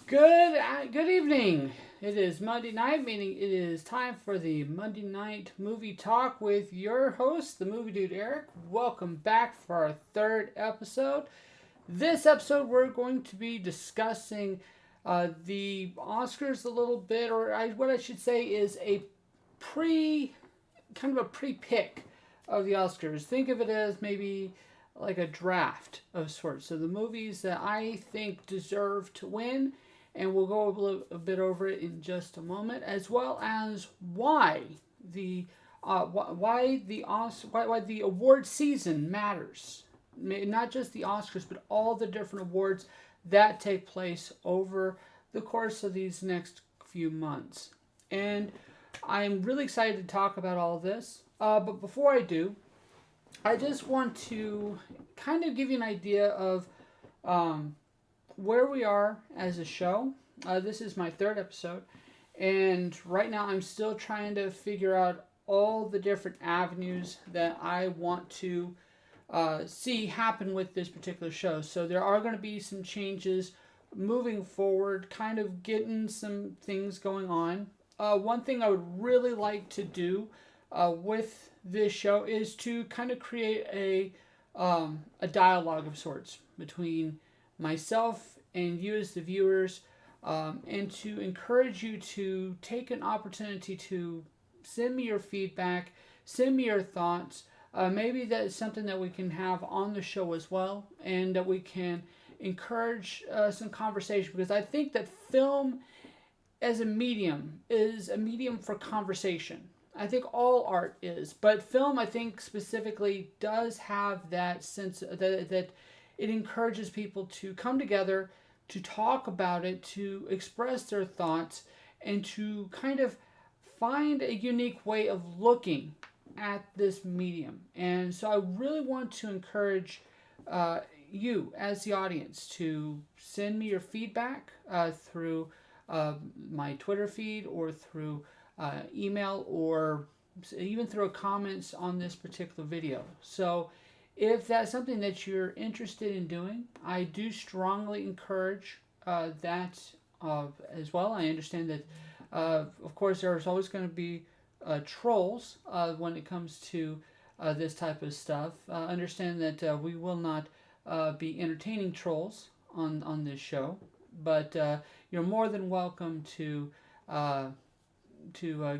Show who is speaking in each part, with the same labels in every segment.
Speaker 1: Good evening. It is Monday night, meaning it is time for the Monday night movie talk with your host, the MovieDude Eric. Welcome back for our third episode. This episode, we're going to be discussing the Oscars a little bit, or what I should say is a kind of a pre-pick of the Oscars. Think of it as maybe like a draft of sorts. So the movies that I think deserve to win, and we'll go a bit over it in just a moment, as well as why the award season matters. Not just the Oscars, but all the different awards that take place over the course of these next few months. And I'm really excited to talk about all of this. But before I do, I just want to kind of give you an idea of where we are as a show. This is my third episode, and right now I'm still trying to figure out all the different avenues that I want to see happen with this particular show. So there are going to be some changes moving forward, kind of getting some things going on. One thing I would really like to do with this show is to kind of create a dialogue of sorts between myself and you as the viewers, and to encourage you to take an opportunity to send me your feedback, send me your thoughts. Maybe that's something that we can have on the show as well, and that we can encourage some conversation, because I think that film as a medium is a medium for conversation. I think all art is, but film, I think specifically, does have that sense that it encourages people to come together, to talk about it, to express their thoughts, and to kind of find a unique way of looking at this medium. And so I really want to encourage you as the audience to send me your feedback through my Twitter feed, or through email, or even through comments on this particular video. So if that's something that you're interested in doing, I do strongly encourage that as well. I understand that, of course, there's always going to be trolls when it comes to this type of stuff. Understand that we will not be entertaining trolls on this show, but you're more than welcome to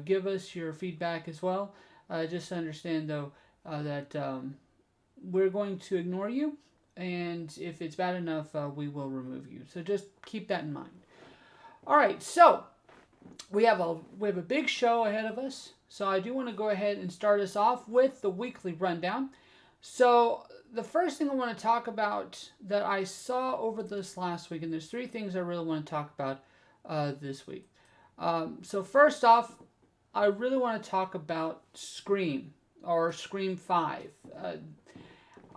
Speaker 1: give us your feedback as well. Just understand, though, that we're going to ignore you, and if it's bad enough, we will remove you. So just keep that in mind. All right, so we have a big show ahead of us. So I do want to go ahead and start us off with the weekly rundown. So the first thing I want to talk about that I saw over this last week, and there's three things I really want to talk about this week. So first off, I really want to talk about Scream, or Scream 5.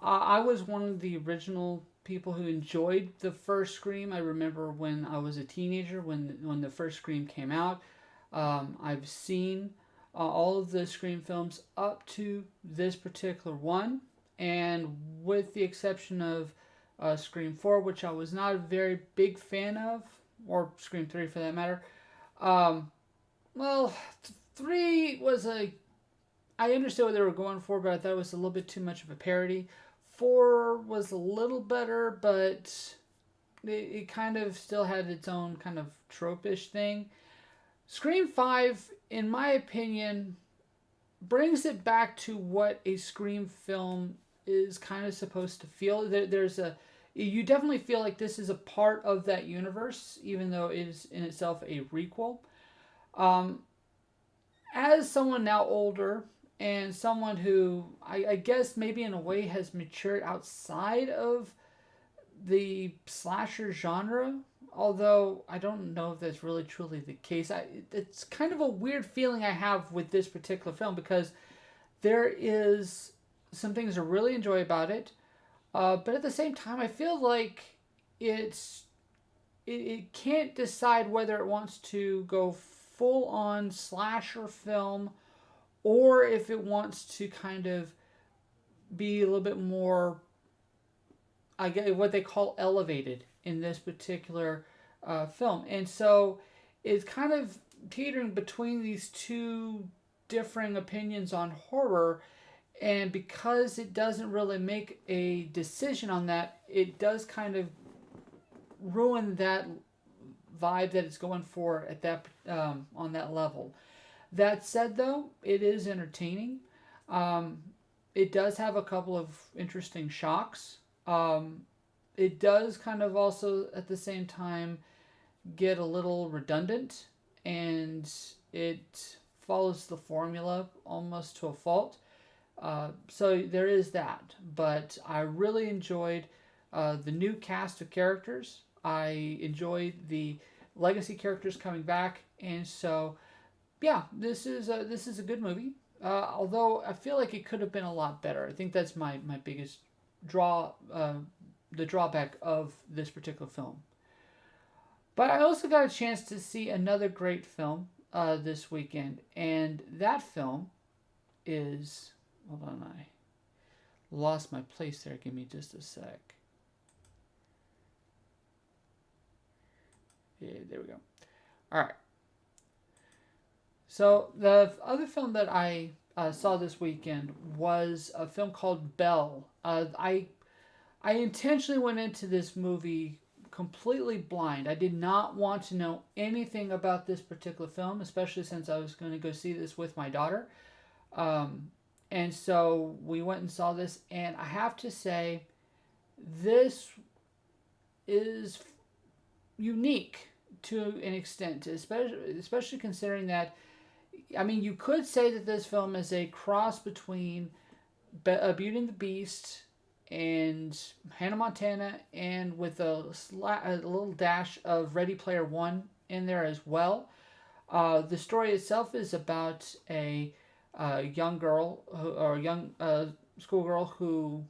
Speaker 1: I was one of the original people who enjoyed the first Scream. I remember when I was a teenager, when the first Scream came out. I've seen all of the Scream films up to this particular one, and with the exception of Scream 4, which I was not a very big fan of, or Scream 3 for that matter. 3 was I understood what they were going for, but I thought it was a little bit too much of a parody. 4 was a little better, but it kind of still had its own kind of trope-ish thing. Scream 5, in my opinion, brings it back to what a Scream film is kind of supposed to feel. You definitely feel like this is a part of that universe, even though it is in itself a requel. As someone now older, and someone who I guess maybe in a way has matured outside of the slasher genre, although I don't know if that's really truly the case. It's kind of a weird feeling I have with this particular film, because there is some things I really enjoy about it, but at the same time I feel like it can't decide whether it wants to go full on slasher film, or if it wants to kind of be a little bit more, I get what they call elevated in this particular film. And so it's kind of teetering between these two differing opinions on horror. And because it doesn't really make a decision on that, it does kind of ruin that vibe that it's going for at that on that level. That said, though, it is entertaining. Um, it does have a couple of interesting shocks. It does kind of also at the same time get a little redundant, and it follows the formula almost to a fault. So there is that. But I really enjoyed the new cast of characters. I enjoyed the legacy characters coming back, and so yeah, this is a good movie. Although I feel like it could have been a lot better. I think that's my biggest draw, the drawback of this particular film. But I also got a chance to see another great film this weekend, and that film is, hold on, I lost my place there. Give me just a sec. Yeah, there we go. All right. So the other film that I saw this weekend was a film called Belle. I intentionally went into this movie completely blind. I did not want to know anything about this particular film, especially since I was going to go see this with my daughter. And so we went and saw this, and I have to say, this is unique to an extent, especially considering that, I mean, you could say that this film is a cross between Beauty and the Beast and Hannah Montana, and with a little dash of Ready Player One in there as well. The story itself is about a young girl or young schoolgirl who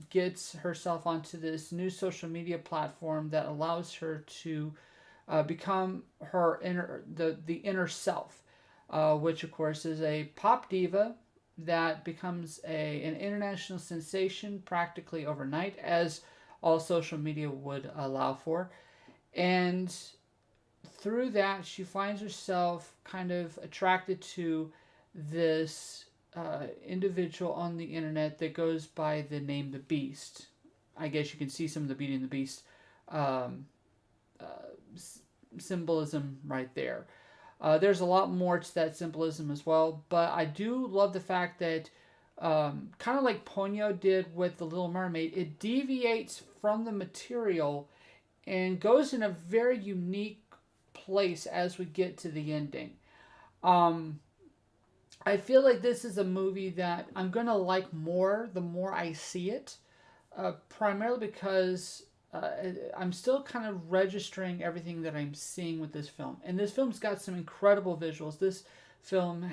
Speaker 1: gets herself onto this new social media platform that allows her to become the inner self, which of course is a pop diva that becomes an international sensation practically overnight, as all social media would allow for. And through that, she finds herself kind of attracted to this individual on the internet that goes by the name The Beast. I guess you can see some of the Beauty and the Beast symbolism right there. There's a lot more to that symbolism as well, but I do love the fact that, kind of like Ponyo did with The Little Mermaid, it deviates from the material and goes in a very unique place as we get to the ending. I feel like this is a movie that I'm going to like more the more I see it, primarily because I'm still kind of registering everything that I'm seeing with this film. And this film's got some incredible visuals. This film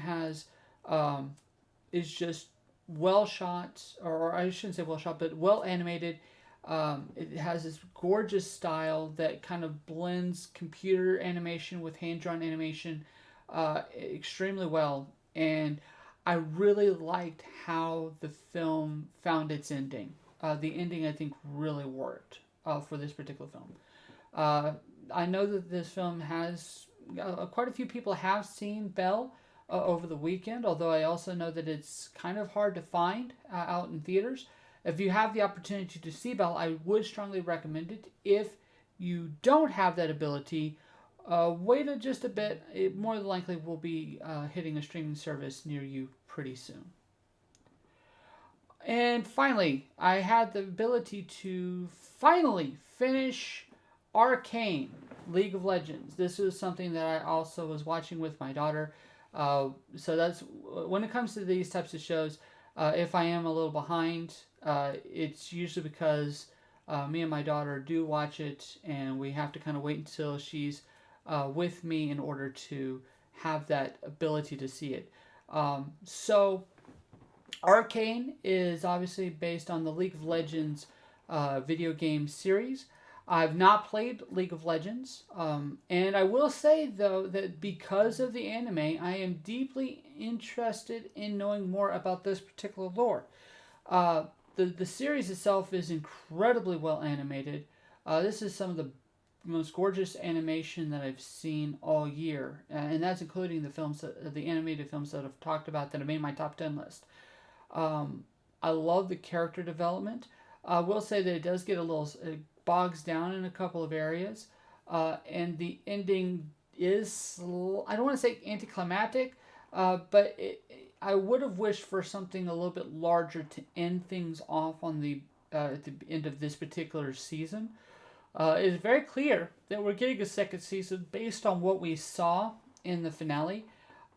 Speaker 1: is just well shot, or I shouldn't say well shot, but well animated. It has this gorgeous style that kind of blends computer animation with hand-drawn animation extremely well. And I really liked how the film found its ending. The ending, I think, really worked for this particular film. I know that this film has quite a few people have seen Belle over the weekend, although I also know that it's kind of hard to find out in theaters. If you have the opportunity to see Belle, I would strongly recommend it. If you don't have that ability, wait just a bit. It more than likely will be hitting a streaming service near you pretty soon. And finally, I had the ability to finally finish Arcane, League of Legends. This is something that I also was watching with my daughter. So that's, when it comes to these types of shows, if I am a little behind, it's usually because me and my daughter do watch it, and we have to kind of wait until she's with me in order to have that ability to see it. So Arcane is obviously based on the League of Legends video game series. I've not played League of Legends, and I will say, though, that because of the anime, I am deeply interested in knowing more about this particular lore. The series itself is incredibly well animated. This is some of the most gorgeous animation that I've seen all year, and that's including the films, the animated films that I've talked about that have made my top 10 list. I love the character development. I will say that it does get a little, it bogs down in a couple of areas, and the ending is, I don't want to say anticlimactic, but I would have wished for something a little bit larger to end things off on at the end of this particular season. It is very clear that we're getting a second season based on what we saw in the finale.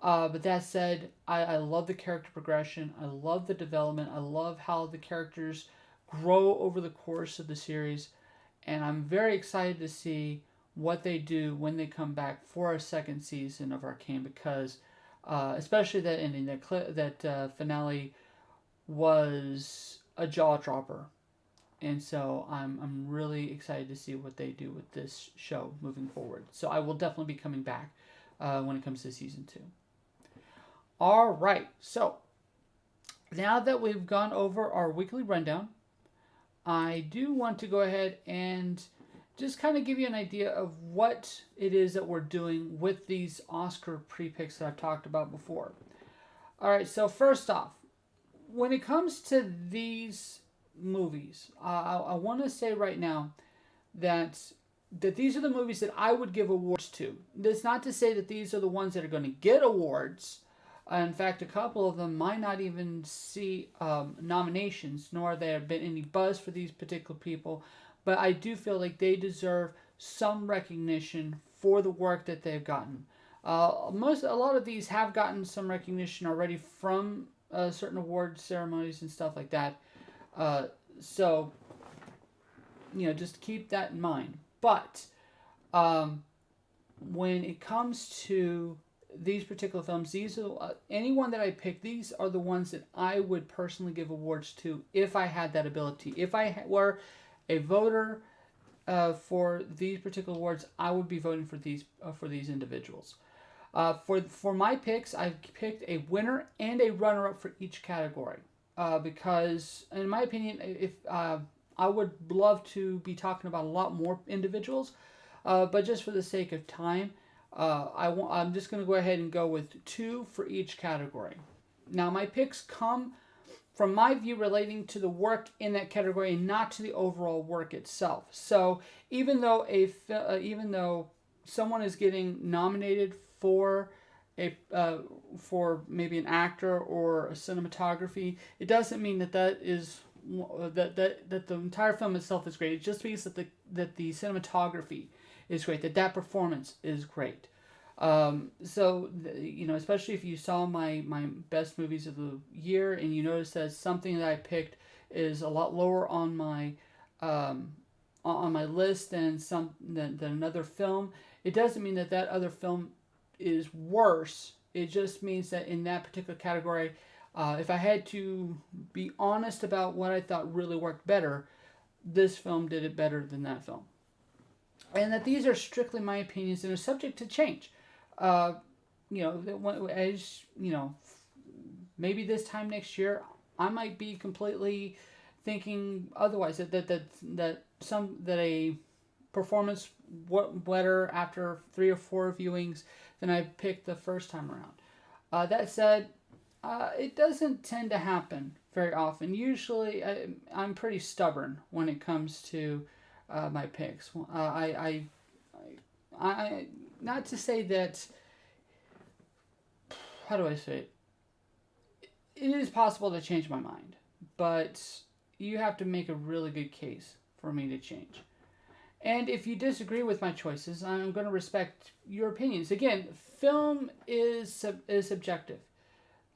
Speaker 1: But that said, I love the character progression. I love the development. I love how the characters grow over the course of the series. And I'm very excited to see what they do when they come back for a second season of Arcane, because especially that ending, that finale was a jaw dropper. And so I'm really excited to see what they do with this show moving forward. So I will definitely be coming back when it comes to season 2. All right, so now that we've gone over our weekly rundown, I do want to go ahead and just kind of give you an idea of what it is that we're doing with these Oscar pre-picks that I've talked about before. All right, so first off, when it comes to these movies, I want to say right now that these are the movies that I would give awards to. That's not to say that these are the ones that are going to get awards. In fact, a couple of them might not even see nominations, nor there have been any buzz for these particular people. But I do feel like they deserve some recognition for the work that they've gotten. A lot of these have gotten some recognition already from certain award ceremonies and stuff like that. So, just keep that in mind. But when it comes to these particular films, these are anyone that I pick. These are the ones that I would personally give awards to if I had that ability. If I were a voter for these particular awards, I would be voting for these individuals. For my picks, I've picked a winner and a runner-up for each category. Because, in my opinion, if I would love to be talking about a lot more individuals, but just for the sake of time, I'm just going to go ahead and go with 2 for each category. Now, my picks come from my view relating to the work in that category and not to the overall work itself. So, even though someone is getting nominated for for maybe an actor or a cinematography, it doesn't mean that the entire film itself is great. It just means that the cinematography is great, that performance is great. So especially if you saw my best movies of the year and you notice that something that I picked is a lot lower on my list than another film, it doesn't mean that other film is worse. It just means that in that particular category, if I had to be honest about what I thought really worked better, this film did it better than that film. And that these are strictly my opinions and are subject to change. As maybe this time next year, I might be completely thinking otherwise. That a performance better after 3 or 4 viewings than I picked the first time around. That said, it doesn't tend to happen very often. Usually, I'm pretty stubborn when it comes to my picks. I not to say that. How do I say it? It is possible to change my mind, but you have to make a really good case for me to change. And if you disagree with my choices, I'm going to respect your opinions. Again, film is subjective.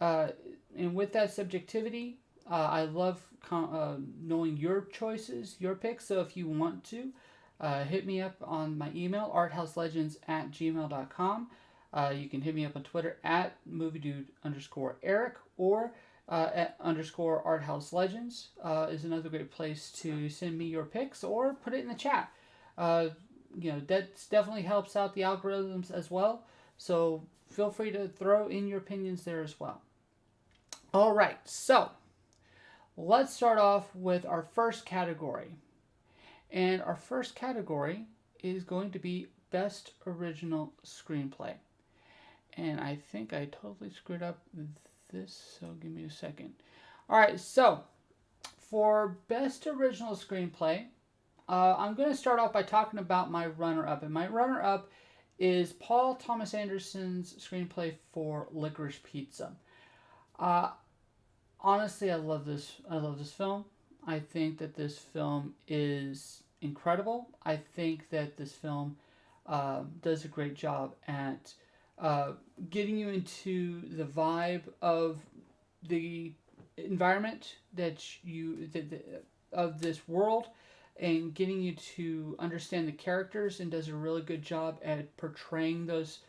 Speaker 1: And with that subjectivity, I love knowing your choices, your picks. So if you want to, hit me up on my email, arthouselegends@gmail.com. You can hit me up on Twitter at MovieDude_Eric or at _ArthouseLegends is another great place to send me your picks or put it in the chat. That definitely helps out the algorithms as well. So feel free to throw in your opinions there as well. All right, so let's start off with our first category. And our first category is going to be Best Original Screenplay. And I think I totally screwed up this, so give me a second. All right, so for Best Original Screenplay, I'm going to start off by talking about my runner-up. And my runner-up is Paul Thomas Anderson's screenplay for Licorice Pizza. Honestly, I love this. I love this film. I think that this film is incredible. I think that this film does a great job at getting you into the vibe of the environment of this world, and getting you to understand the characters, and does a really good job at portraying those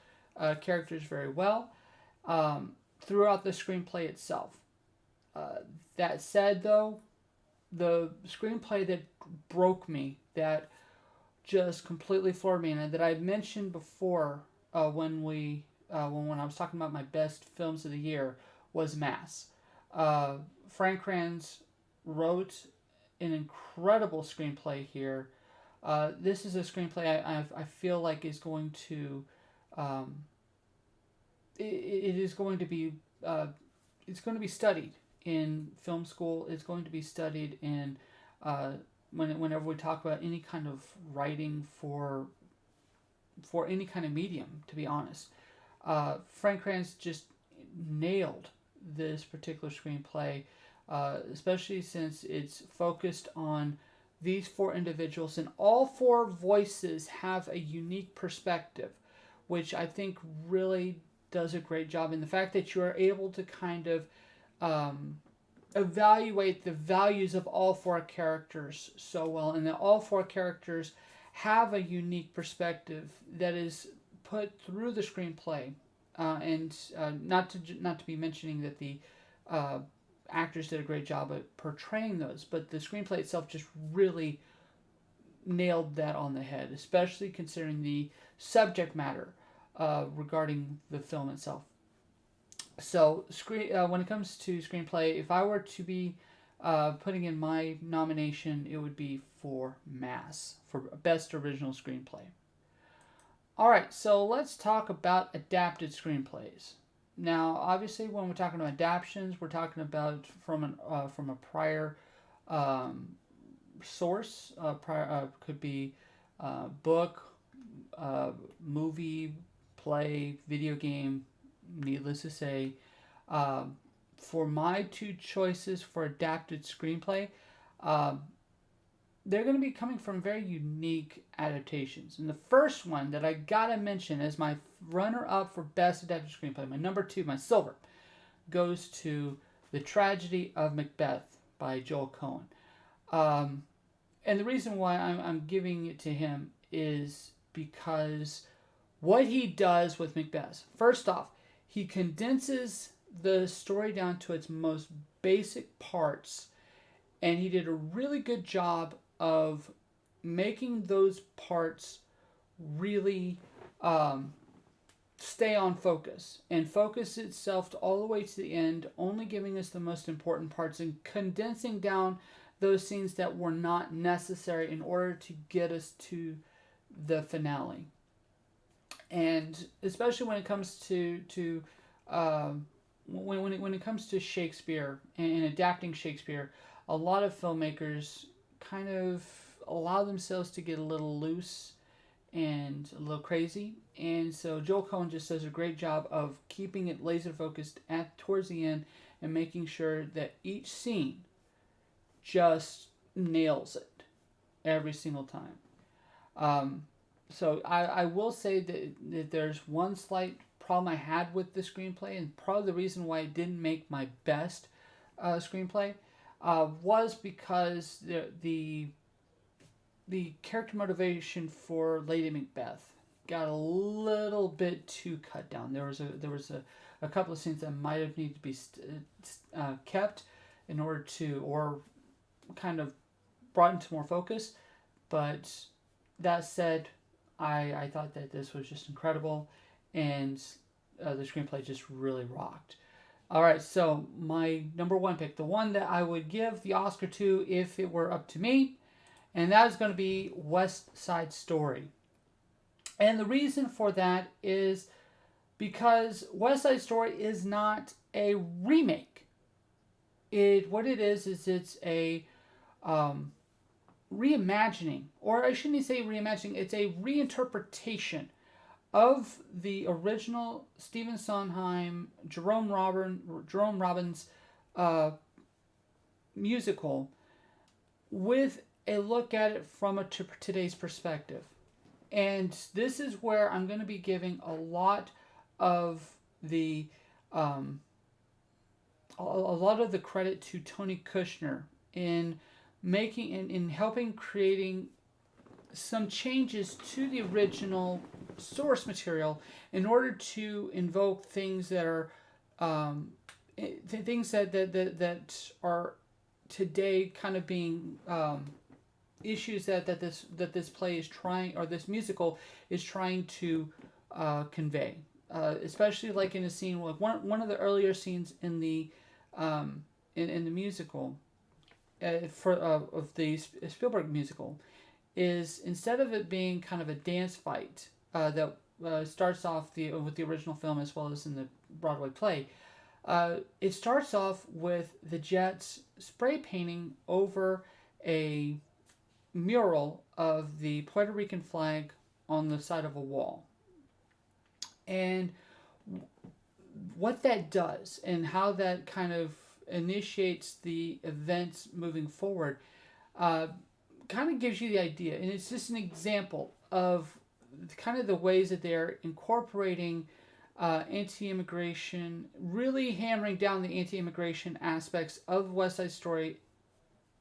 Speaker 1: characters very well throughout the screenplay itself. That said, though, the screenplay that broke me, that just completely floored me, and that I mentioned before when I was talking about my best films of the year, was Mass. Frank Kranz wrote an incredible screenplay here. This is a screenplay I feel like is going to it is going to be it's going to be studied in film school. It's going to be studied in whenever we talk about any kind of writing for any kind of medium, to be honest. Frank Kranz just nailed this particular screenplay, especially since it's focused on these four individuals, and all four voices have a unique perspective, which I think really does a great job. And the fact that you are able to kind of evaluate the values of all four characters so well, and that all four characters have a unique perspective that is put through the screenplay, and not to be mentioning that the actors did a great job at portraying those, but the screenplay itself just really nailed that on the head, especially considering the subject matter regarding the film itself. So when it comes to screenplay, if I were to be putting in my nomination, it would be for Mass, for Best Original Screenplay. Alright, so let's talk about adapted screenplays. Now, obviously, when we're talking about adaptations, we're talking about from a prior source. Could be book, movie, play, video game. Needless to say, for my two choices for adapted screenplay, they're going to be coming from very unique adaptations. And the first one that I gotta mention as my runner-up for best adapted screenplay, my number two, my silver, goes to The Tragedy of Macbeth by Joel Cohen. And the reason why I'm giving it to him is because what he does with Macbeth. First off, he condenses the story down to its most basic parts, and he did a really good job of making those parts really stay on focus and focus itself all the way to the end, only giving us the most important parts and condensing down those scenes that were not necessary in order to get us to the finale. And especially when it comes to when it comes to Shakespeare and adapting Shakespeare, a lot of filmmakers kind of allow themselves to get a little loose and a little crazy. And so Joel Cohen just does a great job of keeping it laser focused towards the end and making sure that each scene just nails it every single time. So I will say that there's one slight problem I had with the screenplay, and probably the reason why it didn't make my best screenplay was because the character motivation for Lady Macbeth got a little bit too cut down. There was a couple of scenes that might have needed to be kept in order to, or kind of brought into more focus. But that said, I thought that this was just incredible, and the screenplay just really rocked. Alright, so my number one pick, the one that I would give the Oscar to if it were up to me, and that is going to be West Side Story. And the reason for that is because West Side Story is not a remake. What it is it's a um, reimagining, or I shouldn't say reimagining. It's a reinterpretation of the original Stephen Sondheim, Jerome Robbins uh, musical, with a look at it from today's perspective. And this is where I'm going to be giving a lot of the um, a lot of the credit to Tony Kushner in in helping creating some changes to the original source material in order to invoke things that are things that are today kind of being issues that this play is trying, or this musical is trying to convey, especially like in a scene, like one of the earlier scenes in the in the musical of the Spielberg musical, is instead of it being kind of a dance fight that starts off with the original film as well as in the Broadway play, it starts off with the Jets spray painting over a mural of the Puerto Rican flag on the side of a wall. And what that does and how that kind of initiates the events moving forward kind of gives you the idea. And it's just an example of kind of the ways that they're incorporating anti-immigration, really hammering down the anti-immigration aspects of West Side Story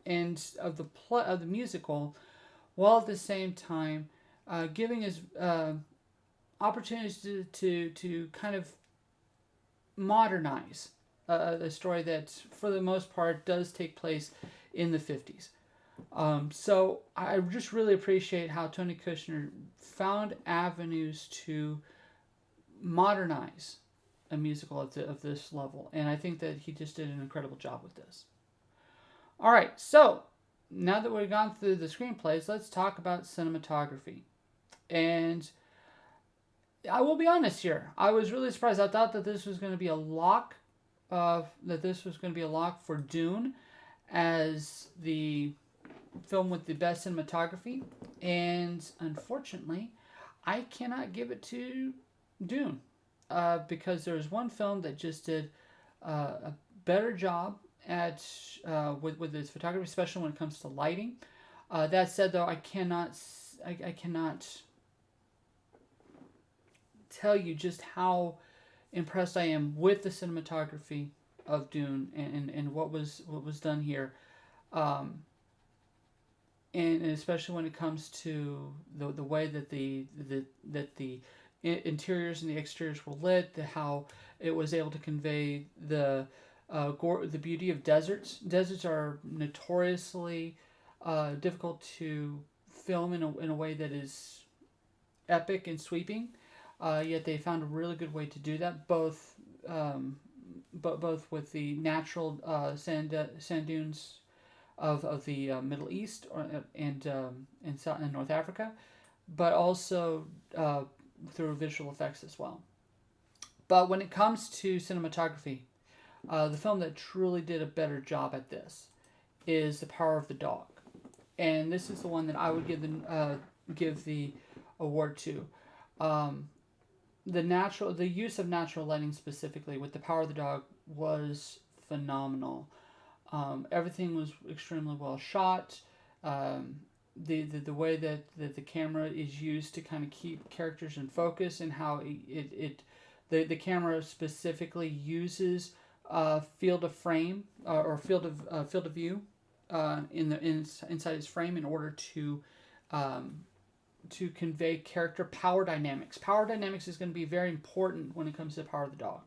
Speaker 1: and of the musical, while at the same time giving us opportunities to kind of modernize a story that, for the most part, does take place in the 50s. So I just really appreciate how Tony Kushner found avenues to modernize a musical of this level, and I think that he just did an incredible job with this. All right, so now that we've gone through the screenplays, let's talk about cinematography. And I will be honest here, I was really surprised. I thought that this was going to be a lock, for Dune as the film with the best cinematography, and unfortunately, I cannot give it to Dune because there's one film that just did a better job at with its photography, especially when it comes to lighting. That said, though, I cannot tell you just how impressed I am with the cinematography of Dune and what was done here. And especially when it comes to the way that the interiors and the exteriors were lit, how it was able to convey the beauty of deserts. Deserts are notoriously difficult to film in a way that is epic and sweeping. Yet they found a really good way to do that, both with the natural sand dunes of the Middle East and South and North Africa, but also through visual effects as well. But when it comes to cinematography, the film that truly did a better job at this is The Power of the Dog, and this is the one that I would give the award to. The use of natural lighting specifically with The Power of the Dog was phenomenal. Everything was extremely well shot. The way that the camera is used to kind of keep characters in focus, and how the camera specifically uses field of frame or field of view inside its frame in order to convey character power dynamics. Power dynamics is going to be very important when it comes to The Power of the Dog.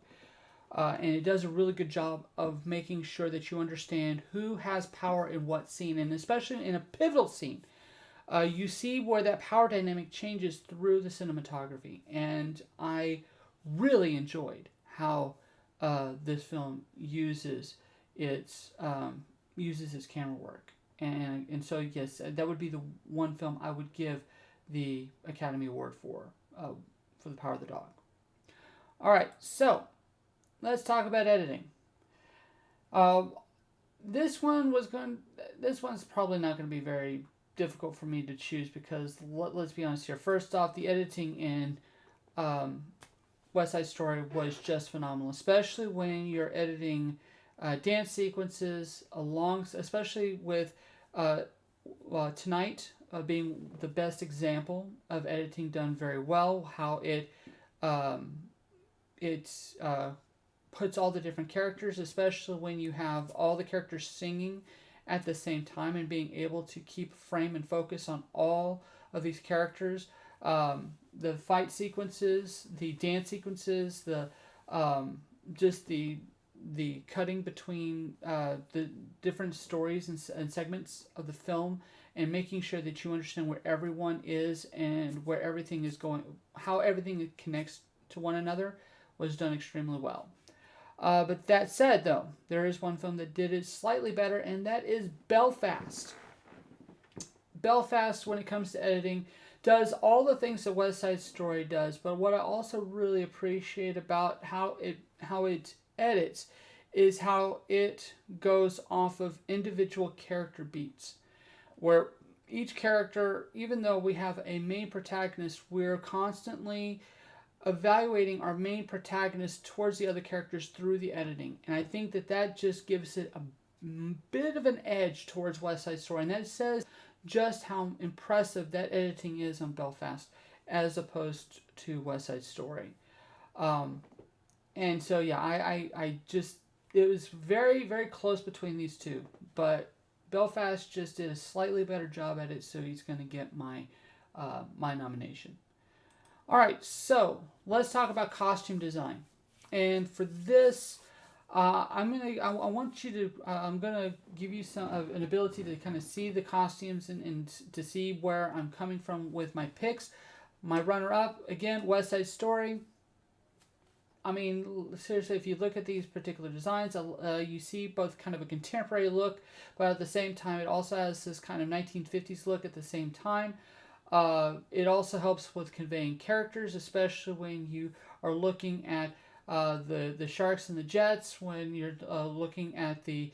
Speaker 1: And it does a really good job of making sure that you understand who has power in what scene, and especially in a pivotal scene. You see where that power dynamic changes through the cinematography, and I really enjoyed how this film uses its camera work, and so yes, that would be the one film I would give the Academy Award for for the Power of the Dog. All right, so let's talk about editing. This one's probably not going to be very difficult for me to choose because let's be honest here. First off, the editing in West Side Story was just phenomenal, especially when you're editing dance sequences especially with Tonight being the best example of editing done very well. How it puts all the different characters, especially when you have all the characters singing at the same time and being able to keep frame and focus on all of these characters. The fight sequences, the dance sequences, just the cutting between the different stories and segments of the film, and making sure that you understand where everyone is and where everything is going, how everything connects to one another, was done extremely well. But that said, though, there is one film that did it slightly better, and that is Belfast. Belfast, when it comes to editing, does all the things that West Side Story does, but what I also really appreciate about how it edits is how it goes off of individual character beats, where each character, even though we have a main protagonist, we're constantly evaluating our main protagonist towards the other characters through the editing. And I think that just gives it a bit of an edge towards West Side Story. And that says just how impressive that editing is on Belfast as opposed to West Side Story. And so, yeah, I just, it was very, very close between these two. But Belfast just did a slightly better job at it, so he's going to get my nomination. All right, so let's talk about costume design. And for this, I'm gonna give you an ability to kind of see the costumes and to see where I'm coming from with my picks. My runner-up, again, West Side Story. I mean, seriously, if you look at these particular designs, you see both kind of a contemporary look, but at the same time, it also has this kind of 1950s look at the same time. It also helps with conveying characters, especially when you are looking at the sharks and the jets, when you're looking at the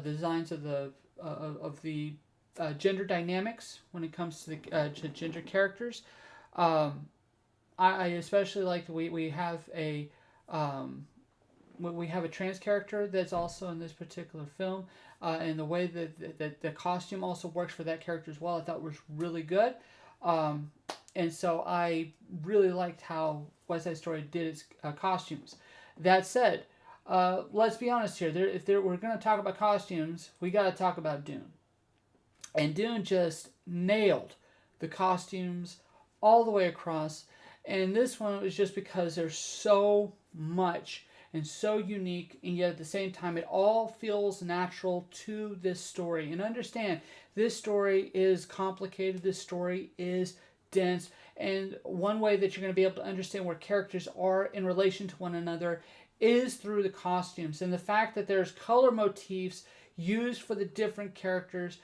Speaker 1: designs of the gender dynamics when it comes to the gender characters. I especially like we have a trans character that's also in this particular film, and the way that the costume also works for that character as well, I thought was really good. And so I really liked how West Side Story did its costumes. That said, let's be honest here. We're going to talk about costumes, we got to talk about Dune. And Dune just nailed the costumes all the way across. And this one was just because there's so much and so unique, and yet at the same time, it all feels natural to this story. And understand, this story is complicated. This story is dense. And one way that you're going to be able to understand where characters are in relation to one another is through the costumes. And the fact that there's color motifs used for the different characters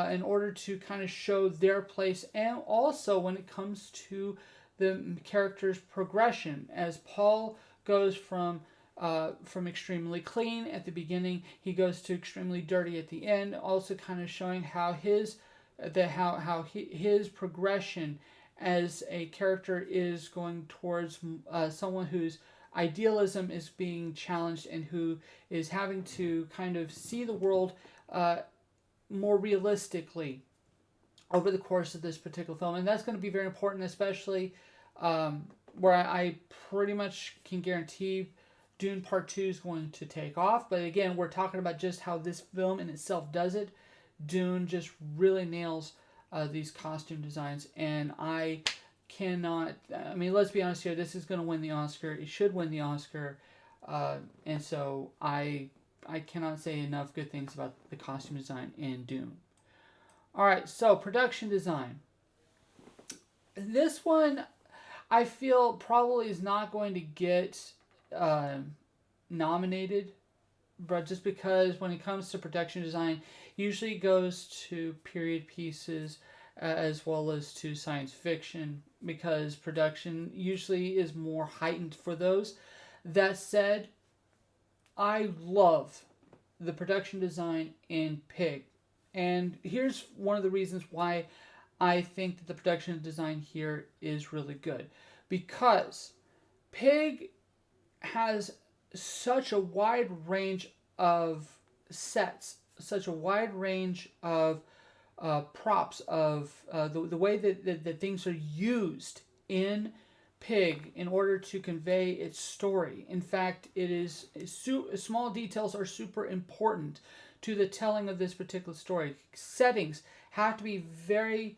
Speaker 1: in order to kind of show their place. And also when it comes to the character's progression, as Paul goes from extremely clean at the beginning, he goes to extremely dirty at the end. Also, kind of showing how his progression as a character is going towards someone whose idealism is being challenged and who is having to kind of see the world more realistically over the course of this particular film. And that's going to be very important, especially where I pretty much can guarantee Dune Part 2 is going to take off. But again, we're talking about just how this film in itself does it. Dune just really nails these costume designs. And I mean, let's be honest here, this is going to win the Oscar. It should win the Oscar. And so I cannot say enough good things about the costume design in Dune. All right, so production design. This one, I feel probably is not going to get nominated, but just because when it comes to production design, usually goes to period pieces as well as to science fiction, because production usually is more heightened for those. That said, I love the production design in Pig. And here's one of the reasons why I think that the production design here is really good. Because Pig has such a wide range of sets, such a wide range of props, of the way that things are used in Pig in order to convey its story. In fact, it is small details are super important to the telling of this particular story. Settings have to be very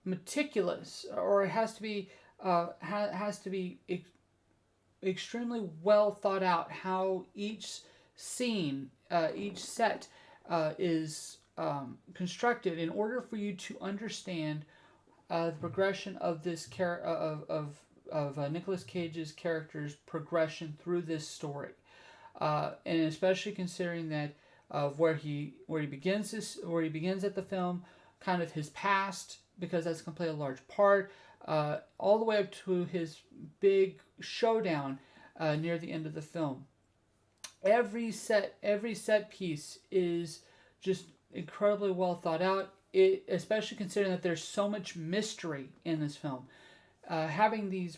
Speaker 1: meticulous, or it has to be extremely well thought out how each scene, each set is constructed in order for you to understand the progression of this Nicolas Cage's character's progression through this story, and especially considering that where he begins at the film, kind of his past, because that's going to play a large part, all the way up to his big showdown near the end of the film. Every set piece is just incredibly well thought out. Especially considering that there's so much mystery in this film. Having this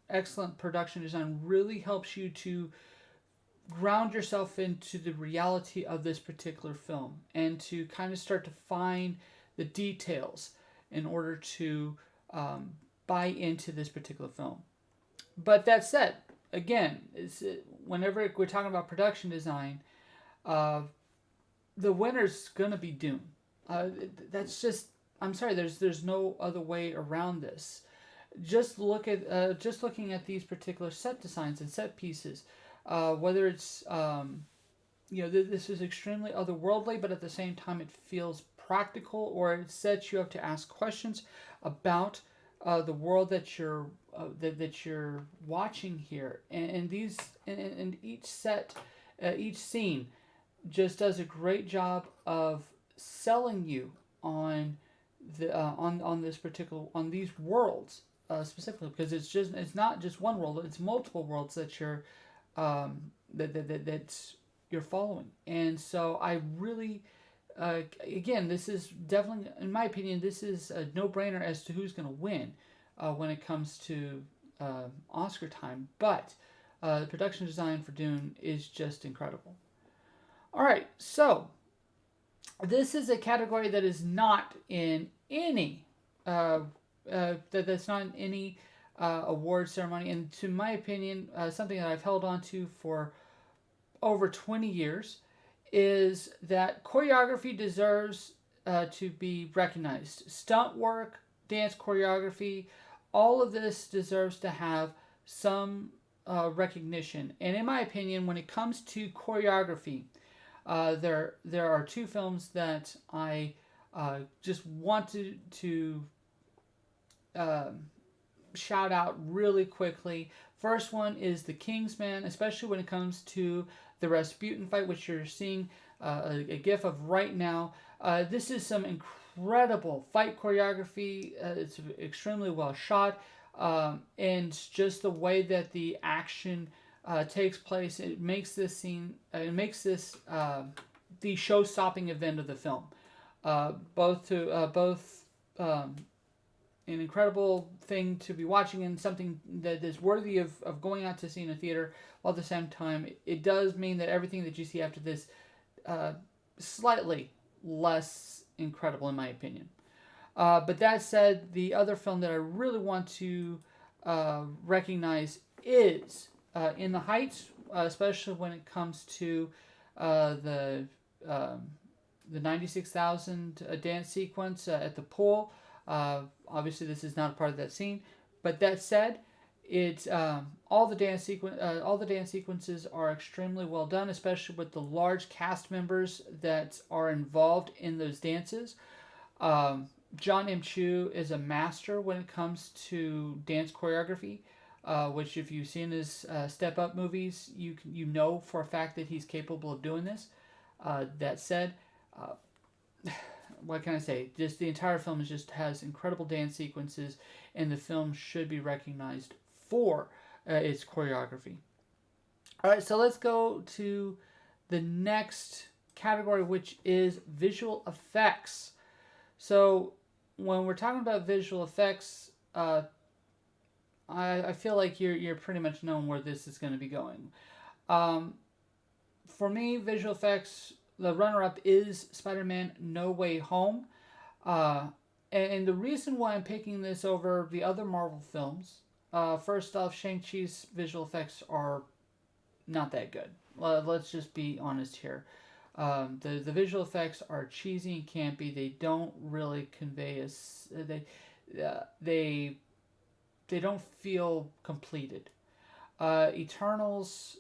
Speaker 1: excellent production design really helps you to ground yourself into the reality of this particular film, and to kind of start to find the details in order to buy into this particular film. But that said, again, whenever we're talking about production design, the winner's gonna be Dune. That's just, I'm sorry. There's no other way around this. Just looking at these particular set designs and set pieces, whether it's this is extremely otherworldly, but at the same time it feels practical, or it sets you up to ask questions about the world that you're watching here, and each set, each scene just does a great job of selling you on these worlds, specifically, because it's not just one world, it's multiple worlds that you're that you're following. And so I really, again, this is definitely, in my opinion, this is a no-brainer as to who's going to win when it comes to Oscar time. But the production design for Dune is just incredible. All right, so this is a category that is not in any that's not in any award ceremony, and to my opinion, something that I've held on to for over 20 years, is that choreography deserves to be recognized. Stunt work, dance choreography, all of this deserves to have some recognition. And in my opinion, when it comes to choreography, there are two films that I just want to shout out really quickly. First one is the Kingsman, especially when it comes to the Rasputin fight, which you're seeing a gif of right now. This is some incredible fight choreography. It's extremely well shot, and just the way that the action takes place, it makes this scene, the show-stopping event of the film. Both an incredible thing to be watching, and something that is worthy of going out to see in a theater, while at the same time it does mean that everything that you see after this slightly less incredible, in my opinion. But that said, the other film that I really want to recognize is In the Heights, especially when it comes to the 96,000 dance sequence at the pool. Obviously, this is not a part of that scene, but that said, it's all the dance sequences are extremely well done, especially with the large cast members that are involved in those dances. John M. Chu is a master when it comes to dance choreography, which if you've seen his Step Up movies, you know for a fact that he's capable of doing this. That said, what can I say? Just the entire film just has incredible dance sequences, and the film should be recognized for its choreography. All right, so let's go to the next category, which is visual effects. So when we're talking about visual effects, I feel like you're pretty much knowing where this is going to be going. Um, for me, visual effects, the runner-up is Spider-Man: No Way Home. Uh, and the reason why I'm picking this over the other Marvel films, first off, Shang-Chi's visual effects are not that good. Let's just be honest here. The visual effects are cheesy and campy. They don't really convey they they don't feel completed. Eternals,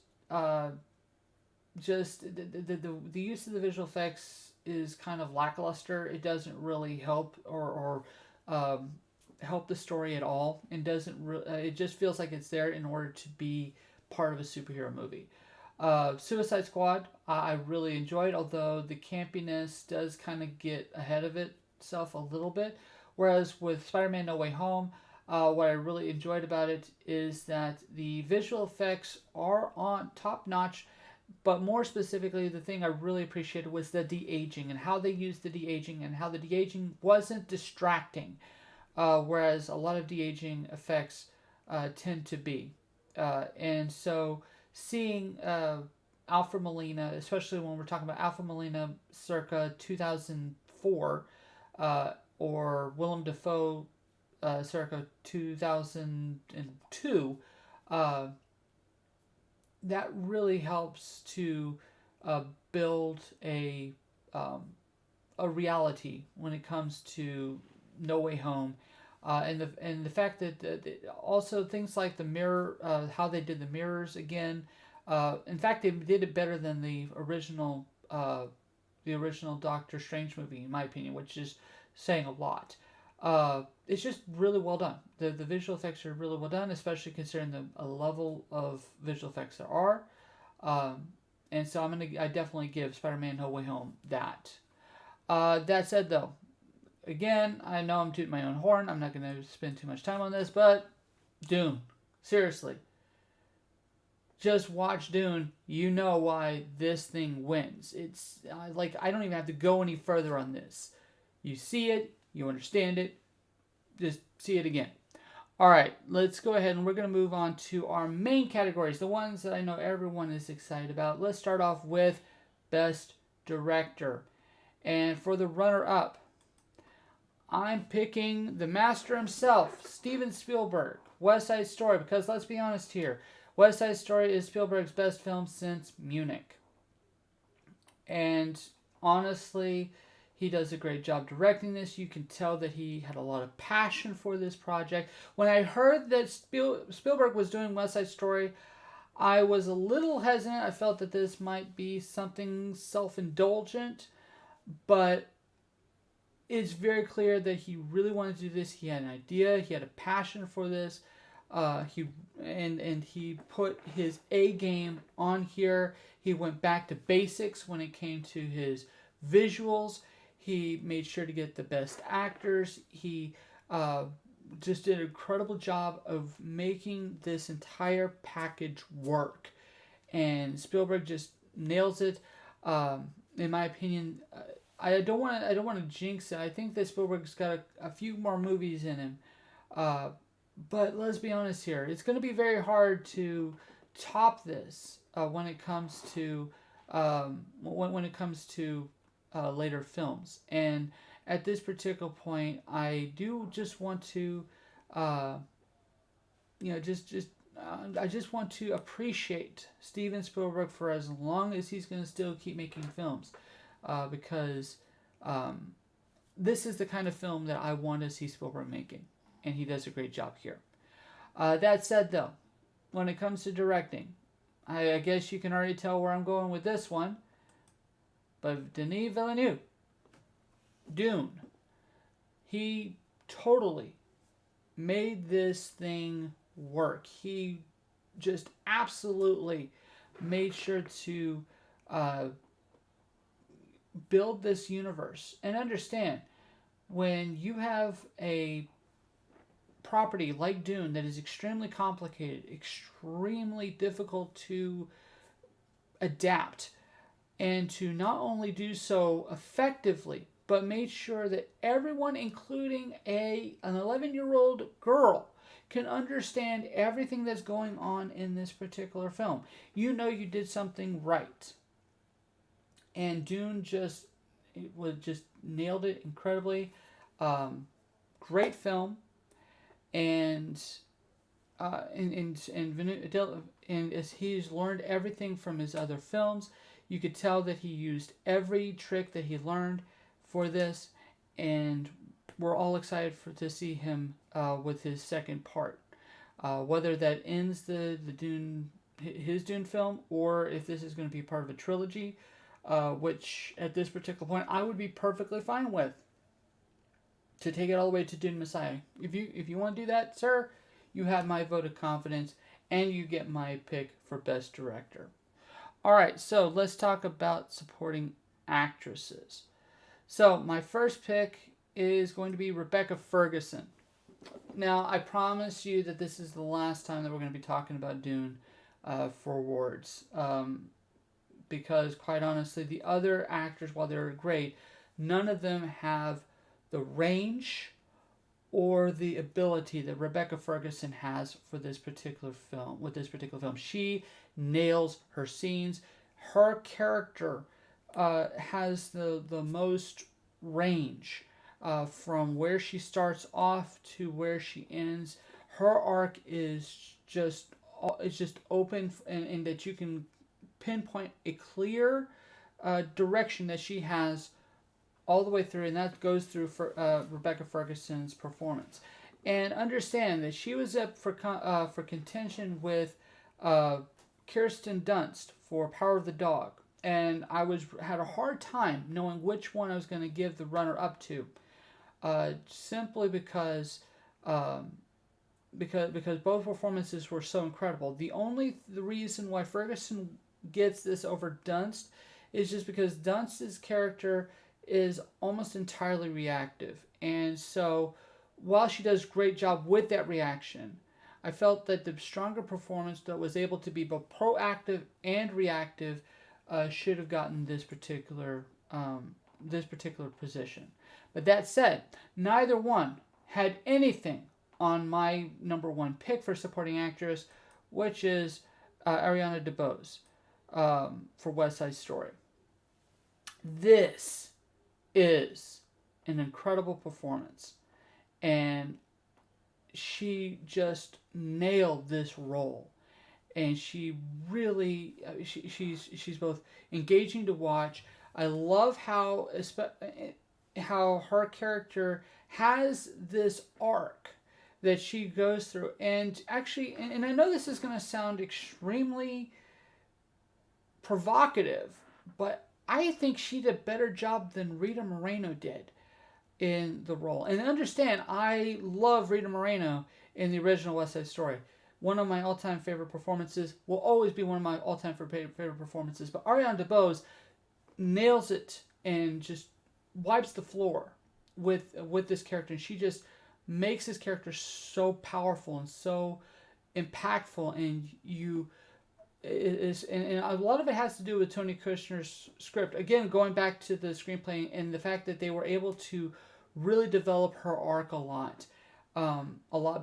Speaker 1: just the use of the visual effects is kind of lackluster. It doesn't really help or help the story at all, and doesn't it just feels like it's there in order to be part of a superhero movie. Suicide Squad, I really enjoyed, although the campiness does kind of get ahead of itself a little bit. Whereas with Spider-Man: No Way Home, what I really enjoyed about it is that the visual effects are on top notch, but more specifically, the thing I really appreciated was the de-aging and how they used the de-aging and how the de-aging wasn't distracting, whereas a lot of de-aging effects tend to be. And so seeing Alfred Molina, especially when we're talking about Alfred Molina circa 2004, or Willem Dafoe circa 2002, that really helps to build a reality when it comes to No Way Home, and the fact that also things like the mirror, how they did the mirrors again. In fact, they did it better than the original Doctor Strange movie, in my opinion, which is saying a lot. It's just really well done. The visual effects are really well done, especially considering the level of visual effects there are. And so I definitely give Spider-Man: No Way Home that. That said, though, again, I know I'm tooting my own horn. I'm not going to spend too much time on this, but Dune, seriously, just watch Dune. You know why this thing wins. It's like I don't even have to go any further on this. You see it, you understand it. Just see it again. All right, let's go ahead and we're going to move on to our main categories, the ones that I know everyone is excited about. Let's start off with Best Director. And for the runner-up, I'm picking the master himself, Steven Spielberg, West Side Story, because let's be honest here, West Side Story is Spielberg's best film since Munich. And honestly, he does a great job directing this. You can tell that he had a lot of passion for this project. When I heard that Spielberg was doing West Side Story, I was a little hesitant. I felt that this might be something self-indulgent, but it's very clear that he really wanted to do this. He had an idea. He had a passion for this. He put his A game on here. He went back to basics when it came to his visuals. He made sure to get the best actors. He just did an incredible job of making this entire package work. And Spielberg just nails it. In my opinion, I don't want to jinx it. I think that Spielberg's got a few more movies in him. But let's be honest here. It's going to be very hard to top this when it comes to later films. And at this particular point, I do just want to, I just want to appreciate Steven Spielberg for as long as he's going to still keep making films, because this is the kind of film that I want to see Spielberg making, and he does a great job here. That said, though, when it comes to directing, I guess you can already tell where I'm going with this one. But Denis Villeneuve, Dune, he totally made this thing work. He just absolutely made sure to build this universe. And understand, when you have a property like Dune that is extremely complicated, extremely difficult to adapt, and to not only do so effectively, but made sure that everyone, including an 11-year-old girl, can understand everything that's going on in this particular film. You know you did something right. And Dune just nailed it incredibly. Great film, and and as he's learned everything from his other films, you could tell that he used every trick that he learned for this, and we're all excited to see him with his second part. Whether that ends his Dune film, or if this is going to be part of a trilogy, which at this particular point I would be perfectly fine with. To take it all the way to Dune Messiah. If you want to do that, sir, you have my vote of confidence, and you get my pick for Best Director. Alright, so let's talk about supporting actresses. So my first pick is going to be Rebecca Ferguson. Now, I promise you that this is the last time that we're going to be talking about Dune for awards. Because, quite honestly, the other actors, while they're great, none of them have the range or the ability that Rebecca Ferguson has for this particular film. With this particular film, she nails her scenes. Her character has the most range from where she starts off to where she ends. Her arc is just open, and that you can pinpoint a clear direction that she has all the way through, and that goes through for Rebecca Ferguson's performance. And understand that she was up for contention with Kirsten Dunst for Power of the Dog, and I had a hard time knowing which one I was going to give the runner up to, simply because both performances were so incredible. The reason why Ferguson gets this over Dunst is just because Dunst's character is almost entirely reactive, and so while she does a great job with that reaction, I felt that the stronger performance that was able to be both proactive and reactive should have gotten this particular position. But that said, neither one had anything on my number one pick for supporting actress, which is Ariana DeBose for West Side Story. This is an incredible performance, and she just nailed this role, and she really she's both engaging to watch. I love how her character has this arc that she goes through, and actually, and I know this is going to sound extremely provocative, but I think she did a better job than Rita Moreno did in the role. And understand, I love Rita Moreno in the original West Side Story. One of my all-time favorite performances, will always be one of my all-time favorite performances. But Ariana DeBose nails it and just wipes the floor with this character. And she just makes this character so powerful and so impactful. And and a lot of it has to do with Tony Kushner's script. Again, going back to the screenplay and the fact that they were able to really develop her arc a lot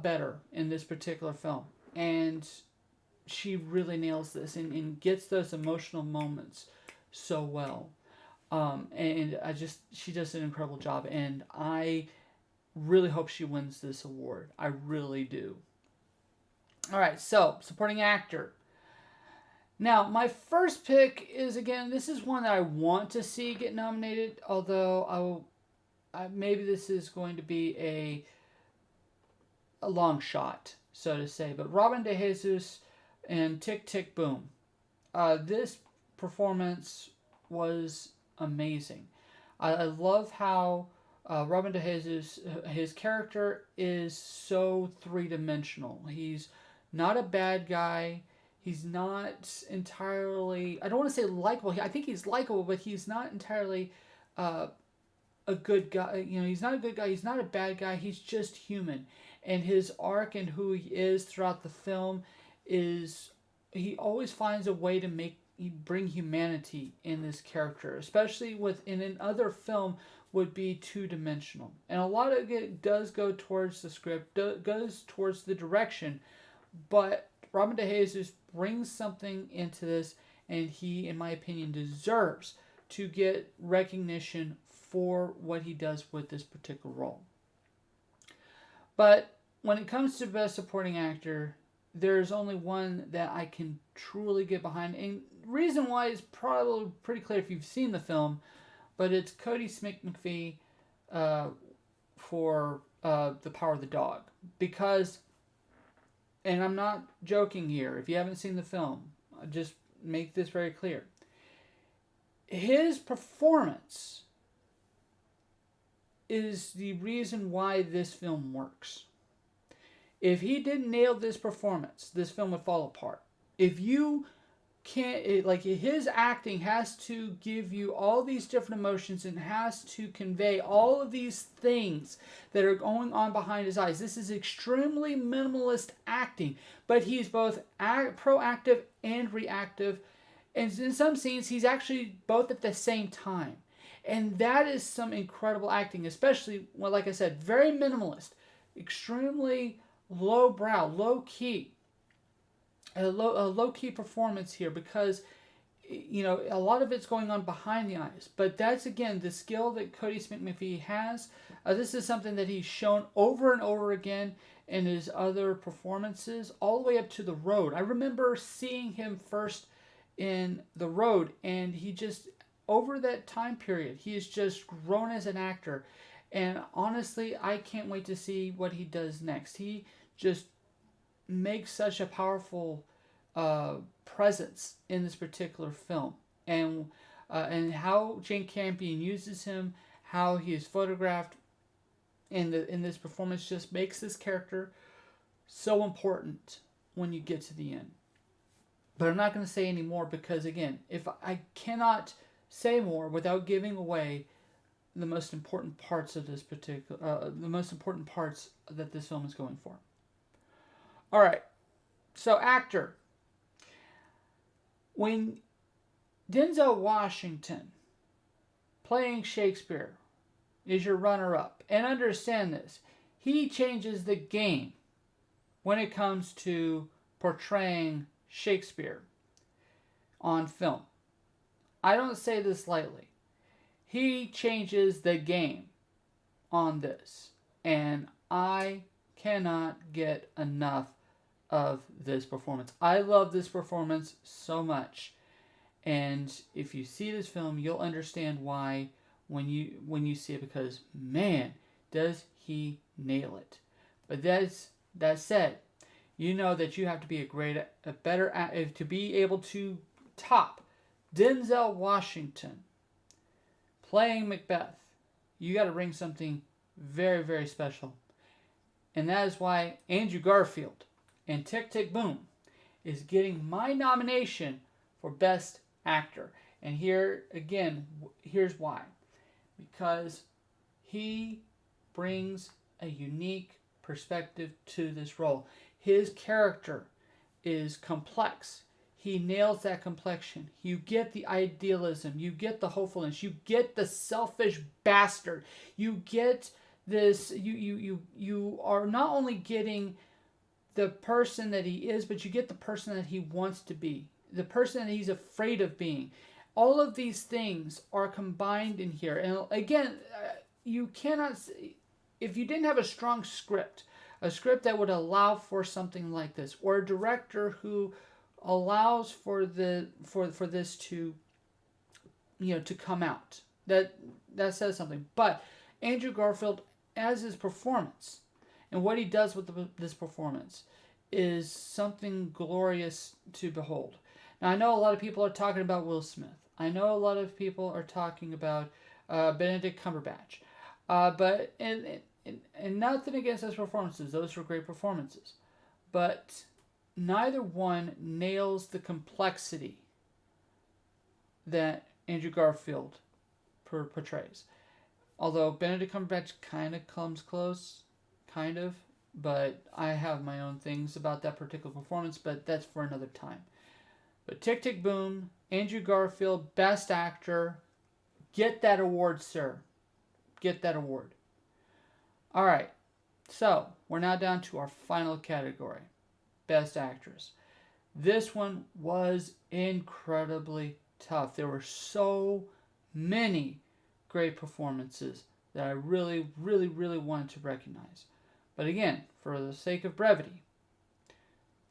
Speaker 1: better in this particular film. And she really nails this and gets those emotional moments so well. And she does an incredible job. And I really hope she wins this award. I really do. All right, so supporting actor. Now, my first pick is, again, this is one that I want to see get nominated, although maybe this is going to be a long shot, so to say. But Robin DeJesus and Tick, Tick, Boom. This performance was amazing. I love how Robin DeJesus, his character is so three-dimensional. He's not a bad guy. He's not entirely, I don't want to say likable. I think he's likable, but he's not entirely uh, a good guy. He's not a good guy. He's not a bad guy. He's just human. And his arc and who he is throughout the film is he always finds a way to bring humanity in this character, especially in other film would be two-dimensional. And a lot of it does go towards the script, goes towards the direction, but Robin DeJesus brings something into this, and he, in my opinion, deserves to get recognition for what he does with this particular role. But when it comes to Best Supporting Actor, there's only one that I can truly get behind. And the reason why is probably pretty clear if you've seen the film, but it's Cody Smith McPhee for The Power of the Dog. Because, and I'm not joking here, if you haven't seen the film, I'll just make this very clear. His performance is the reason why this film works. If he didn't nail this performance, this film would fall apart. If you can't, his acting has to give you all these different emotions and has to convey all of these things that are going on behind his eyes. This is extremely minimalist acting, but he's both proactive and reactive. And in some scenes, he's actually both at the same time. And that is some incredible acting, especially, well, like I said, very minimalist, extremely low-brow, low-key. A low-key performance here because, a lot of it's going on behind the eyes. But that's, again, the skill that Cody Smith McPhee has. This is something that he's shown over and over again in his other performances, all the way up to The Road. I remember seeing him first in The Road, and he just, over that time period, he has just grown as an actor. And honestly, I can't wait to see what he does next. He just makes such a powerful presence in this particular film, and how Jane Campion uses him, how he is photographed in this performance, just makes this character so important when you get to the end. But I'm not going to say any more because, again, if I cannot say more without giving away the most important parts of this particular, the most important parts that this film is going for. All right, so actor. When Denzel Washington playing Shakespeare is your runner-up, and understand this, he changes the game when it comes to portraying Shakespeare on film. I don't say this lightly. He changes the game on this, and I cannot get enough of this performance. I love this performance so much, and if you see this film, you'll understand why when you see it, because man, does he nail it. But that said, you know that you have to be to be able to top Denzel Washington playing Macbeth. You got to bring something very, very special. And that is why Andrew Garfield and Tick, Tick, Boom is getting my nomination for Best Actor. And here's why. Because he brings a unique perspective to this role. His character is complex. He nails that complexion. You get the idealism. You get the hopefulness. You get the selfish bastard. You get this. You are not only getting the person that he is, but you get the person that he wants to be, the person that he's afraid of being. All of these things are combined in here. And again, you cannot, if you didn't have a strong script, a script that would allow for something like this, or a director who allows for this to come out, that says something. But Andrew Garfield, as his performance, and what he does with this performance is something glorious to behold. Now, I know a lot of people are talking about Will Smith. I know a lot of people are talking about Benedict Cumberbatch. But and nothing against those performances. Those were great performances. But neither one nails the complexity that Andrew Garfield portrays. Although Benedict Cumberbatch kind of comes close, kind of, but I have my own things about that particular performance, but that's for another time. But Tick, Tick, Boom, Andrew Garfield, Best Actor, get that award, sir. Get that award. All right, so we're now down to our final category, Best Actress. This one was incredibly tough. There were so many great performances that I really, really, really wanted to recognize. But again, for the sake of brevity,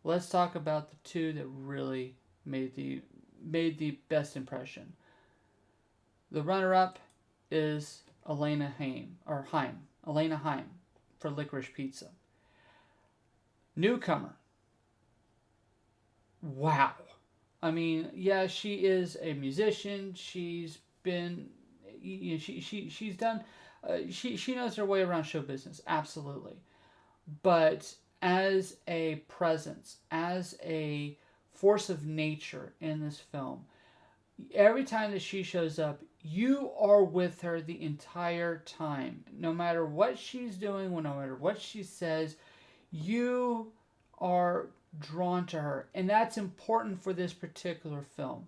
Speaker 1: let's talk about the two that really made the best impression. The runner-up is Elena Haim for Licorice Pizza. Newcomer. Wow. I mean, yeah, she is a musician. She's been, she's done, she knows her way around show business, absolutely. But as a presence, as a force of nature in this film, every time that she shows up, you are with her the entire time. No matter what she's doing, no matter what she says, you are drawn to her. And that's important for this particular film.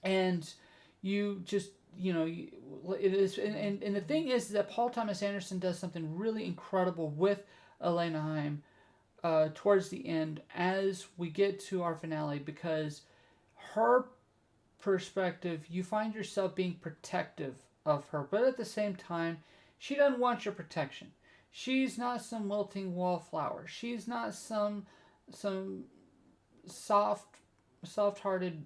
Speaker 1: And you just, it is, and the thing is that Paul Thomas Anderson does something really incredible with Elena Haim towards the end as we get to our finale, because her perspective, you find yourself being protective of her, but at the same time, she doesn't want your protection. She's not some wilting wallflower. She's not some soft-hearted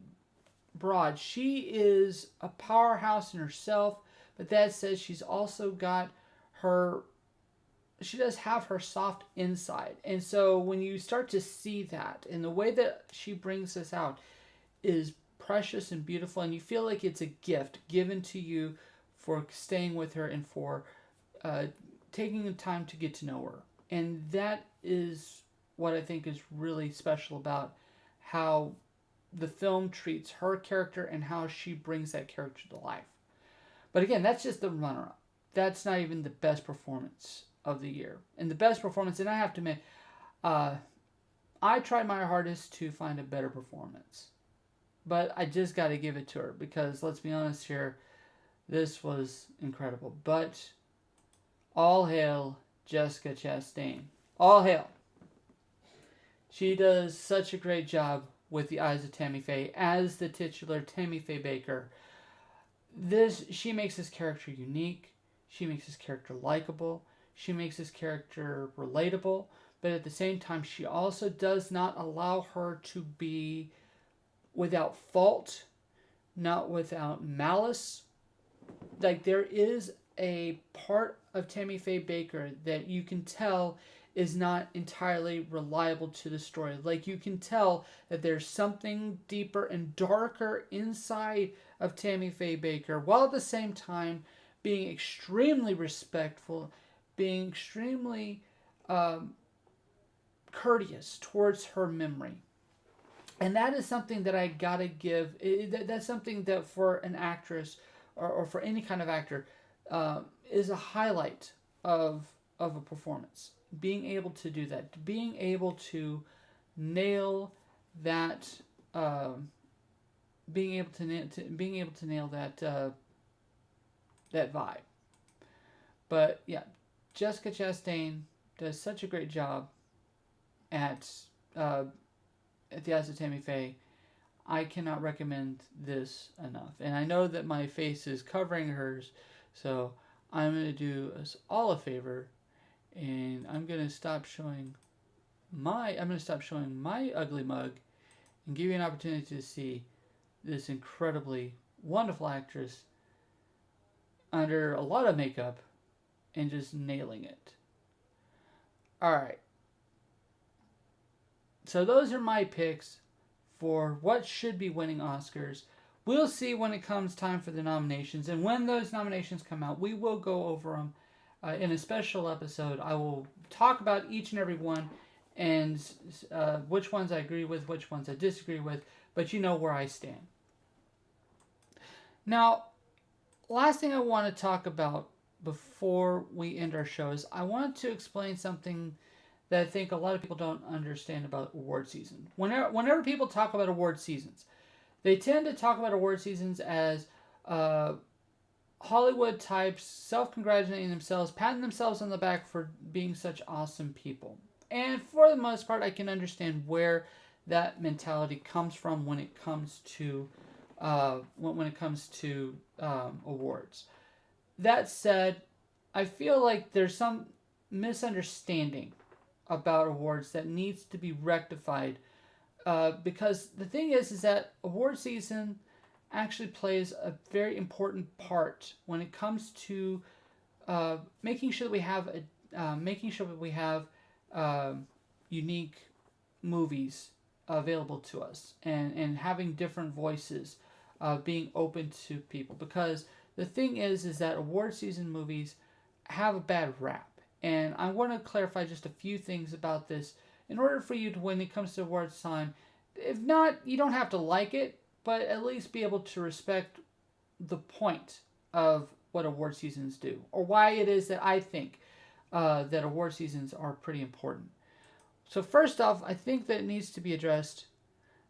Speaker 1: broad. She is a powerhouse in herself, but that says she's also got she does have her soft inside. And so when you start to see that, and the way that she brings this out is precious and beautiful, and you feel like it's a gift given to you for staying with her and for taking the time to get to know her. And that is what I think is really special about how the film treats her character and how she brings that character to life. But again, that's just the runner-up. That's not even the best performance of the year. And the best performance, and I have to admit, I tried my hardest to find a better performance. But I just got to give it to her, because let's be honest here, this was incredible. But all hail Jessica Chastain. All hail. She does such a great job with The Eyes of Tammy Faye as the titular Tammy Faye Baker. She makes this character unique. She makes this character likable. She makes this character relatable. But at the same time, she also does not allow her to be without fault, not without malice. Like, there is a part of Tammy Faye Baker that you can tell is not entirely reliable to the story. Like, you can tell that there's something deeper and darker inside of Tammy Faye Baker, while at the same time being extremely respectful, being extremely courteous towards her memory. And that is something that I gotta give. That's something that for an actress or for any kind of actor is a highlight of a performance. Being able to do that, being able to nail that, being able to nail that that vibe. But yeah, Jessica Chastain does such a great job at The Eyes of Tammy Faye. I cannot recommend this enough. And I know that my face is covering hers, so I'm going to do us all a favor, and I'm going to stop showing my ugly mug and give you an opportunity to see this incredibly wonderful actress under a lot of makeup and just nailing it. Alright. So those are my picks for what should be winning Oscars. We'll see when it comes time for the nominations. And when those nominations come out, we will go over them in a special episode. I will talk about each and every one and which ones I agree with, which ones I disagree with, but you know where I stand. Now, last thing I want to talk about before we end our show is I want to explain something that I think a lot of people don't understand about award season. Whenever people talk about award seasons, they tend to talk about award seasons as Hollywood types self-congratulating themselves, patting themselves on the back for being such awesome people. And for the most part, I can understand where that mentality comes from when it comes to awards. That said, I feel like there's some misunderstanding about awards that needs to be rectified, because the thing is that award season actually plays a very important part when it comes to making sure that we have unique movies available to us, and having different voices, being open to people. Because the thing is that award season movies have a bad rap. And I want to clarify just a few things about this in order for you to, when it comes to awards time, if not, you don't have to like it, but at least be able to respect the point of what award seasons do, or why it is that I think that award seasons are pretty important. So first off, I think that it needs to be addressed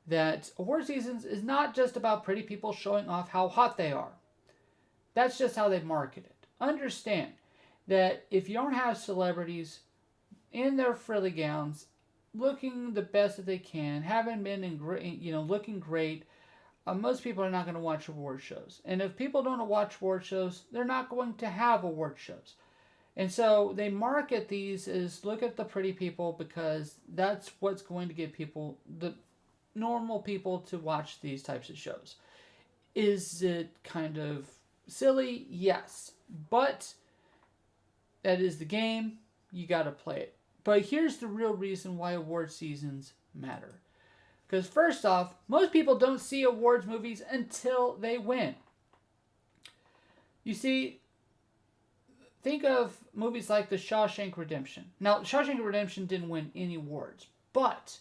Speaker 1: that award seasons is not just about pretty people showing off how hot they are. That's just how they market it. Understand that if you don't have celebrities in their frilly gowns, looking the best that they can, having been in great, looking great, most people are not going to watch award shows. And if people don't watch award shows, they're not going to have award shows. And so they market these as look at the pretty people, because that's what's going to get people, the normal people, to watch these types of shows. Is it kind of silly? Yes. But that is the game. You got to play it. But here's the real reason why award seasons matter. Because first off, most people don't see awards movies until they win. You see, think of movies like The Shawshank Redemption. Now, Shawshank Redemption didn't win any awards, but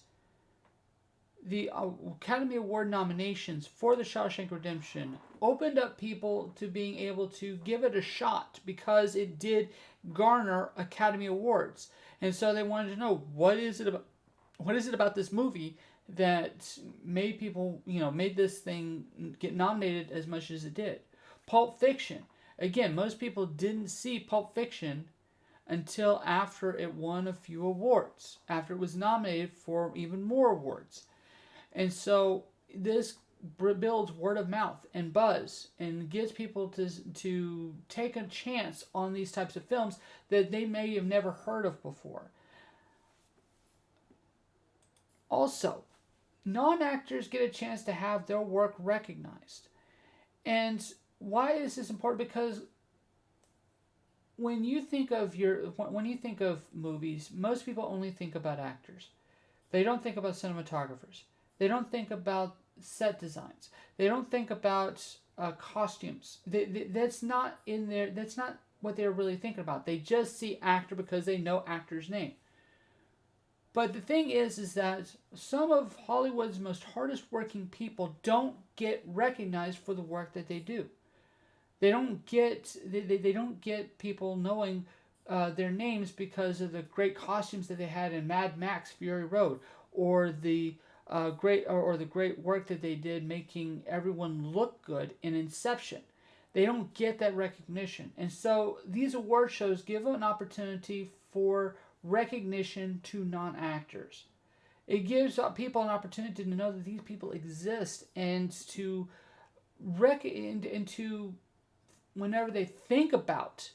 Speaker 1: the Academy Award nominations for The Shawshank Redemption opened up people to being able to give it a shot, because it did garner Academy Awards. And so they wanted to know, what is it about this movie that made people, made this thing get nominated as much as it did. Pulp Fiction. Again, most people didn't see Pulp Fiction until after it won a few awards, after it was nominated for even more awards. And so this builds word of mouth and buzz, and gets people to take a chance on these types of films that they may have never heard of before. Also, non-actors get a chance to have their work recognized. And why is this important? Because when you think of movies, most people only think about actors. They don't think about cinematographers. They don't think about set designs. They don't think about costumes. That's not in there. That's not what they're really thinking about. They just see actor because they know actor's name. But the thing is that some of Hollywood's most hardest working people don't get recognized for the work that they do. They don't get people knowing their names because of the great costumes that they had in Mad Max Fury Road, or the great work that they did making everyone look good in Inception. They don't get that recognition. And so these award shows give an opportunity for recognition to non-actors. It gives people an opportunity to know that these people exist, and to whenever they think about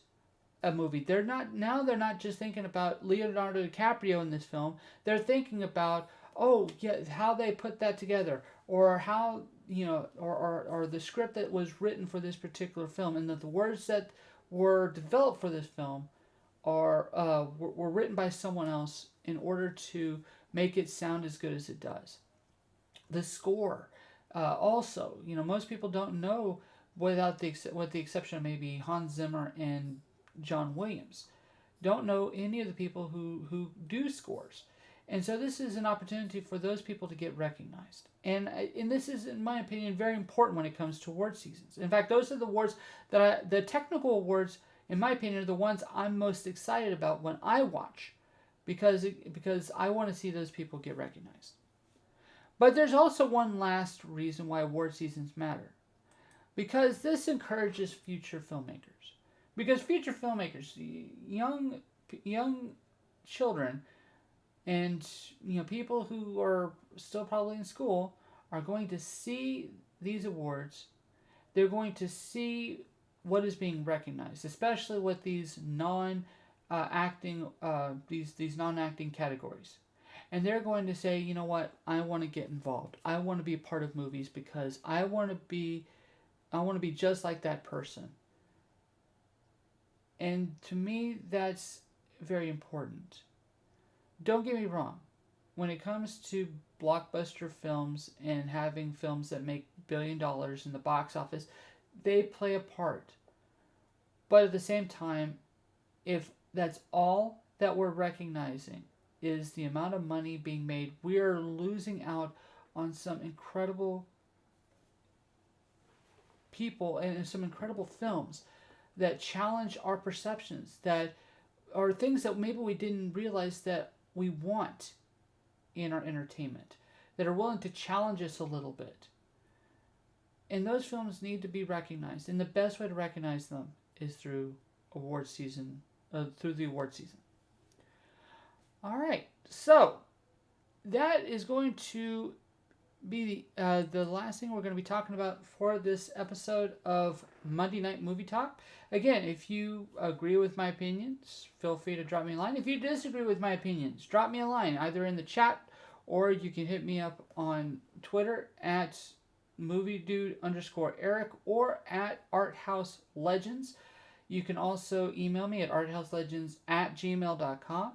Speaker 1: a movie, they're not just thinking about Leonardo DiCaprio in this film. They're thinking about, oh yeah, how they put that together, or how, or the script that was written for this particular film, and that the words that were developed for this film were written by someone else in order to make it sound as good as it does. The score, also, most people don't know, with the exception of maybe Hans Zimmer and John Williams, don't know any of the people who do scores. And so this is an opportunity for those people to get recognized. And this is, in my opinion, very important when it comes to award seasons. In fact, those are the awards the technical awards, in my opinion, are the ones I'm most excited about when I watch, because I want to see those people get recognized. But there's also one last reason why award seasons matter. Because this encourages future filmmakers. Because future filmmakers, young children, and people who are still probably in school are going to see these awards. They're going to see what is being recognized, especially with these non-acting categories. And they're going to say, you know what, I want to get involved. I want to be a part of movies because I want to be just like that person. And to me, that's very important. Don't get me wrong. When it comes to blockbuster films and having films that make $1 billion in the box office, they play a part. But at the same time, if that's all that we're recognizing is the amount of money being made, we are losing out on some incredible people and some incredible films that challenge our perceptions, that are things that maybe we didn't realize that we want in our entertainment, that are willing to challenge us a little bit. And those films need to be recognized, and the best way to recognize them is through the award season. All right, so that is going to be the last thing we're going to be talking about for this episode of Monday Night Movie Talk. Again, if you agree with my opinions, feel free to drop me a line. If you disagree with my opinions, drop me a line either in the chat, or you can hit me up on Twitter at MovieDude_Eric or at ArthouseLegends. You can also email me at arthouselegends@gmail.com.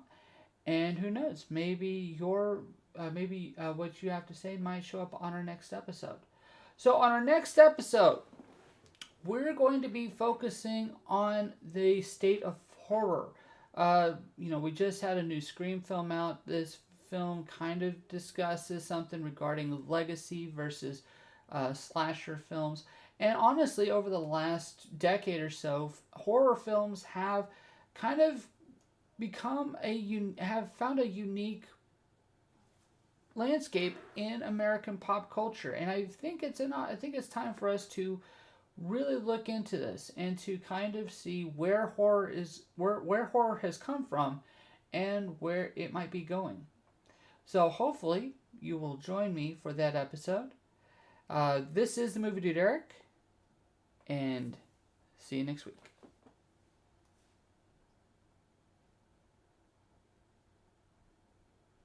Speaker 1: And who knows, maybe what you have to say might show up on our next episode. So on our next episode, we're going to be focusing on the state of horror. We just had a new Scream film out. This film kind of discusses something regarding legacy versus slasher films. And honestly, over the last decade or so, horror films have kind of have found a unique landscape in American pop culture, and I think it's time for us to really look into this and to kind of see where horror has come from and where it might be going. So hopefully you will join me for that episode. This is the Movie Dude Eric, and see you next week.